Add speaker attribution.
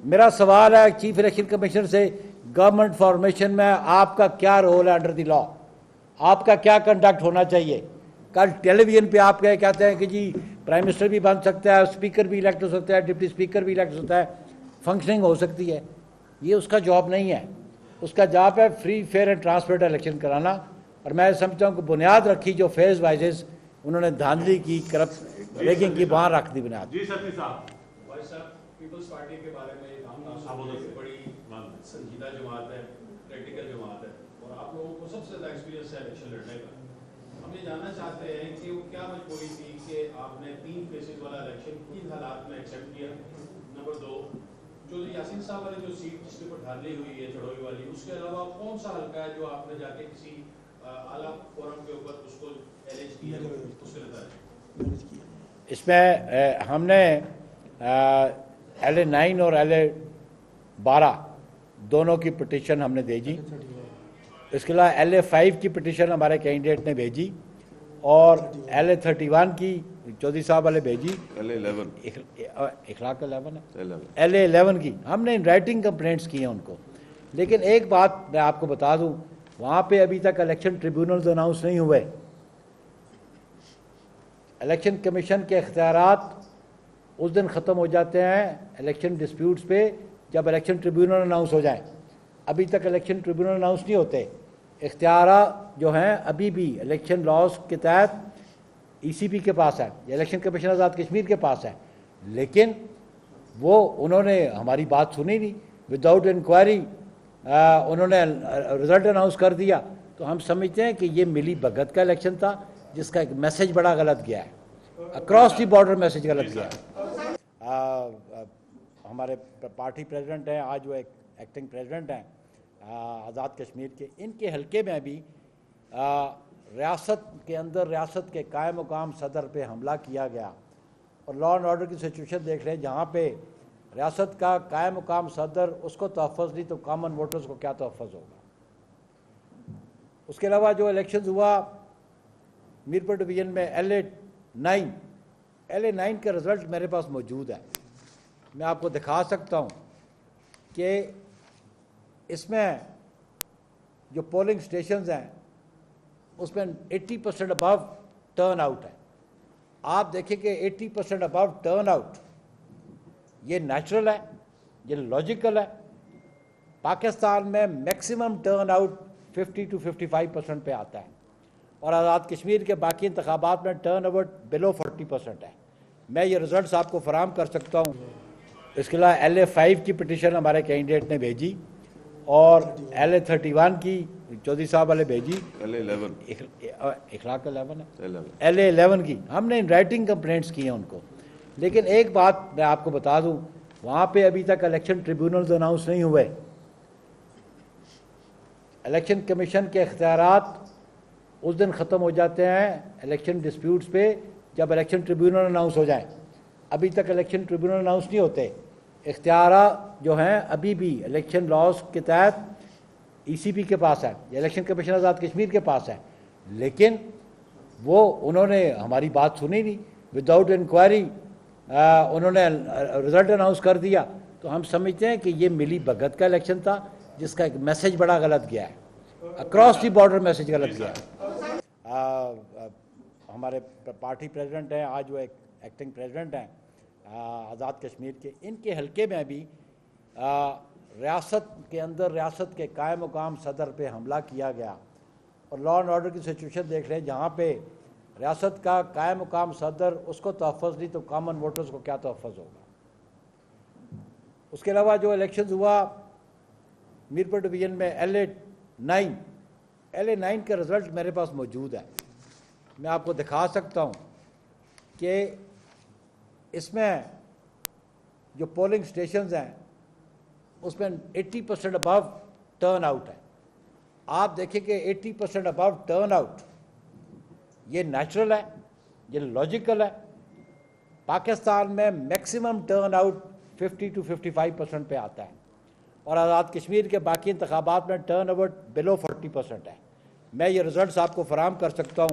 Speaker 1: میرا سوال ہے چیف الیکشن کمیشنر سے، گورنمنٹ فارمیشن میں آپ کا کیا رول ہے انڈر دی لا؟ آپ کا کیا کنڈکٹ ہونا چاہیے؟ کل ٹیلی ویژن پہ آپ کہتے ہیں کہ جی پرائم منسٹر بھی بن سکتا ہے، اسپیکر بھی الیکٹ ہو سکتا ہے، ڈپٹی اسپیکر بھی الیکٹ ہو سکتا ہے، فنکشننگ ہو سکتی ہے۔ یہ اس کا جاب نہیں ہے، اس کا جاب ہے free fair and transparent election کرانا۔ اور میں سمجھتا ہوں کہ بنیاد رکھی جو فیز وائزز انہوں نے دھاندلی کی، کرپٹ ریگنگ کی، وہاں رکھ دی بنیاد۔
Speaker 2: جی سر صاحب، پیپلز پارٹی کے بارے میں بڑی سنجیدہ جماعت ہے، پریکٹیکل جماعت ہے، اور آپ لوگوں کو سب سے زیادہ ایکسپیرینس ہے الیکشن لڑنے کا۔ ہم یہ جاننا چاہتے ہیں کہ وہ کیا مجبوری تھی کہ آپ نے 3 فیسز والا الیکشن کن حالات میں ایکسیپٹ کیا؟ نمبر 2، جو یاسین صاحب والی جو سیٹ جس کے اوپر دھاندلی ہوئی ہے چڑوئی والی، اس کے علاوہ کون سا حلقہ ہے جو آپ نے جا کے کسی اعلیٰ فورم کے اوپر اس کو ایلنج کیا؟ اس کے بتائیں۔
Speaker 1: اس میں ہم نے LA9 اور LA12 دونوں کی پٹیشن ہم نے بھیجی۔ اس کے علاوہ LA5 کی پٹیشن ہمارے کینڈیڈیٹ نے بھیجی، اور LA31 کی چودھری صاحب والے بھیجی۔ اخلاق 11 ہے، LA11 کی ہم نے ان رائٹنگ کمپلینٹس کی ہیں ان کو۔ لیکن ایک بات میں آپ کو بتا دوں، وہاں پہ ابھی تک الیکشن ٹریبیونلز اناؤنس نہیں ہوئے۔ الیکشن کمیشن کے اختیارات اس دن ختم ہو جاتے ہیں الیکشن ڈسپیوٹس پہ جب الیکشن ٹریبیونل اناؤنس ہو جائیں۔ ابھی تک الیکشن ٹریبیونل اناؤنس نہیں ہوتے۔ اختیارات جو ہیں ابھی بھی الیکشن لاز کے تحت ECP کے پاس ہے، یا الیکشن کمیشن آزاد کشمیر کے پاس ہے، لیکن انہوں نے ہماری بات سنی نہیں۔ وداؤٹ انکوائری انہوں نے رزلٹ اناؤنس کر دیا۔ تو ہم سمجھتے ہیں کہ یہ ملی بھگت کا الیکشن تھا، جس کا ایک میسج بڑا غلط گیا ہے، اکراس دی بارڈر میسج غلط گیا ہے۔ ہمارے پارٹی پریزیڈنٹ ہیں آج، وہ ایکٹنگ پریزیڈنٹ ہیں آزاد کشمیر کے، ان کے حلقے میں بھی ریاست کے اندر ریاست کے قائم مقام صدر پہ حملہ کیا گیا۔ اور لا اینڈ آرڈر کی سچویشن دیکھ رہے ہیں، جہاں پہ ریاست کا قائم مقام صدر، اس کو تحفظ نہیں تو کامن ووٹرز کو کیا تحفظ ہوگا۔ اس کے علاوہ جو الیکشنز ہوا میرپور ڈویژن میں LA9 کا رزلٹ میرے پاس موجود ہے، میں آپ کو دکھا سکتا ہوں کہ اس میں جو پولنگ سٹیشنز ہیں اس میں 80% ابو ٹرن آؤٹ ہے۔ آپ دیکھیں کہ 80% ابو ٹرن آؤٹ، یہ نیچرل ہے، یہ لاجیکل ہے۔ پاکستان میں میکسیمم ٹرن آؤٹ 50 to 55% پہ آتا ہے، اور آزاد کشمیر کے باقی انتخابات میں ٹرن آؤٹ بلو 40% ہے۔ میں یہ رزلٹس آپ کو فراہم کر سکتا ہوں۔ اس کے علاوہ LA5 کی پٹیشن ہمارے کینڈیڈیٹ نے بھیجی، اور LA31 کی چودھری صاحب والے بھیجی۔ اخلاق 11 ہے، LA11 کی ہم نے ان رائٹنگ کمپلینٹس کی ہیں ان کو۔ لیکن ایک بات میں آپ کو بتا دوں، وہاں پہ ابھی تک الیکشن ٹریبیونلز اناؤنس نہیں ہوئے۔ الیکشن کمیشن کے اختیارات اس دن ختم ہو جاتے ہیں الیکشن ڈسپیوٹس پہ جب الیکشن ٹریبیونل اناؤنس ہو جائیں۔ ابھی تک الیکشن ٹریبیونل اناؤنس نہیں ہوتے۔ اختیارات جو ہیں ابھی بھی الیکشن لاز کے تحت ECP کے پاس ہے، یا الیکشن کمیشن آزاد کشمیر کے پاس ہے، لیکن انہوں نے ہماری بات سنی نہیں۔ وداؤٹ انکوائری انہوں نے رزلٹ اناؤنس کر دیا۔ تو ہم سمجھتے ہیں کہ یہ ملی بھگت کا الیکشن تھا، جس کا ایک میسج بڑا غلط گیا ہے، اکراس دی بارڈر میسج غلط گیا ہے۔ ہمارے پارٹی پریزیڈنٹ ہیں آج، وہ ایکٹنگ پریزیڈنٹ ہیں آزاد کشمیر کے، ان کے حلقے میں بھی ریاست کے اندر ریاست کے قائم مقام صدر پہ حملہ کیا گیا۔ اور لا اینڈ آرڈر کی سچویشن دیکھ رہے ہیں، جہاں پہ ریاست کا قائم مقام صدر، اس کو تحفظ نہیں تو کامن ووٹرز کو کیا تحفظ ہوگا۔ اس کے علاوہ جو الیکشنز ہوا میرپور ڈویژن میں LA9 کا رزلٹ میرے پاس موجود ہے، میں آپ کو دکھا سکتا ہوں کہ اس میں جو پولنگ سٹیشنز ہیں اس میں 80% ابو ٹرن آؤٹ ہے۔ آپ دیکھیں کہ 80% ابو ٹرن آؤٹ، یہ نیچرل ہے، یہ لاجیکل ہے۔ پاکستان میں میکسیمم ٹرن آؤٹ 50 to 55% پہ آتا ہے، اور آزاد کشمیر کے باقی انتخابات میں ٹرن آؤٹ بلو 40% ہے۔ میں یہ رزلٹس آپ کو فراہم کر سکتا ہوں۔